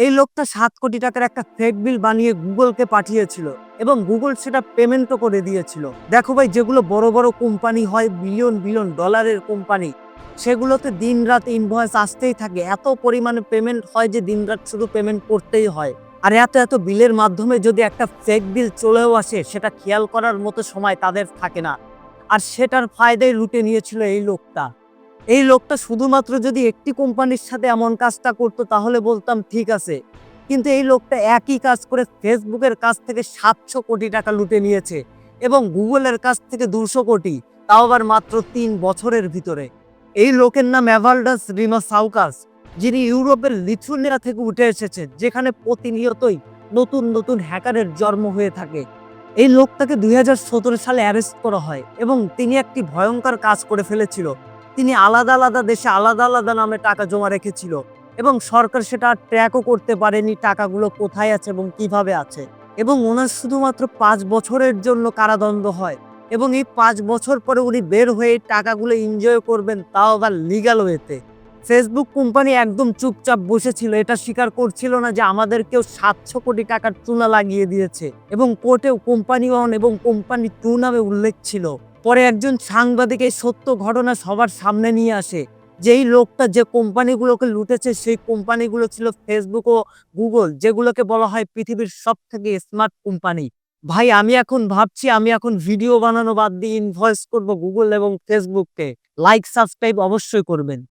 এই লোকটা 7 কোটি টাকার একটা ফেক বিল বানিয়ে গুগলকে পাঠিয়েছিল এবং গুগল সেটা পেমেন্টও করে দিয়েছিল। দেখো ভাই, যেগুলো বড় বড় কোম্পানি হয়, বিলিয়ন বিলিয়ন ডলারের কোম্পানি, সেগুলোতে দিনরাত ইনভয়েস আসতেই থাকে। এত পরিমাণে পেমেন্ট হয় যে দিনরাত শুধু পেমেন্ট করতেই হয়। আর এত এত বিলের মাধ্যমে যদি একটা ফেক বিল চলেও আসে, সেটা খেয়াল করার মতো সময় তাদের থাকে না। আর সেটার ফায়দাই লুটে নিয়েছিল এই লোকটা। এই লোকটা শুধুমাত্র যদি একটি কোম্পানির সাথে এমন কাজটা করতো তাহলে বলতাম ঠিক আছে, কিন্তু এই লোকটা একই কাজ করে ফেসবুকের কাছ থেকে 700 কোটি টাকা লুটে নিয়েছে এবং গুগলের কাছ থেকে 200 কোটি, তাও আবার মাত্র 3 বছরের ভিতরে। এই লোকের নাম এভাল্ডাস রিমাসাউকাস, যিনি ইউরোপের লিথুয়ানিয়া থেকে উঠে এসেছেন, যেখানে প্রতিনিয়তই নতুন নতুন হ্যাকারের জন্ম হয়ে থাকে। এই লোকটাকে 2017 সালে অ্যারেস্ট করা হয় এবং তিনি একটি ভয়ঙ্কর কাজ করে ফেলেছিল। তিনি আলাদা আলাদা দেশে আলাদা আলাদা নামে টাকা জমা রেখেছিল এবং সরকার সেটা ট্র্যাকও করতে পারেনি টাকাগুলো কোথায় আছে এবং কিভাবে আছে। এবং ওনার শুধুমাত্র 5 বছরের জন্য কারাদণ্ড হয় এবং এই 5 বছর পরে উনি বের হয়ে এই টাকাগুলো এনজয় করবেন, তাও আবার লিগ্যাল ওয়েতে। ফেসবুক কোম্পানি একদম চুপচাপ বসেছিল, এটা স্বীকার করছিল না যে আমাদেরকেও 700 কোটি টাকার চুনা লাগিয়ে দিয়েছে এবং কোর্টেও কোম্পানি 1 এবং কোম্পানি 2 নামে উল্লেখ ছিল। পরে একজন সাংবাদিক এই সত্য ঘটনা সবার সামনে নিয়ে আসে, যেই লোকটা যে কোম্পানিগুলোকে লুটেছে সেই কোম্পানিগুলো ছিল ফেসবুক ও গুগল, যেগুলোকে বলা হয় পৃথিবীর সবথেকে স্মার্ট কোম্পানি। ভাই, আমি এখন ভাবছি আমি এখন ভিডিও বানানো বাদ দিয়ে ইনভয়েস করব গুগল এবং ফেসবুককে। লাইক সাবস্ক্রাইব অবশ্যই করবেন।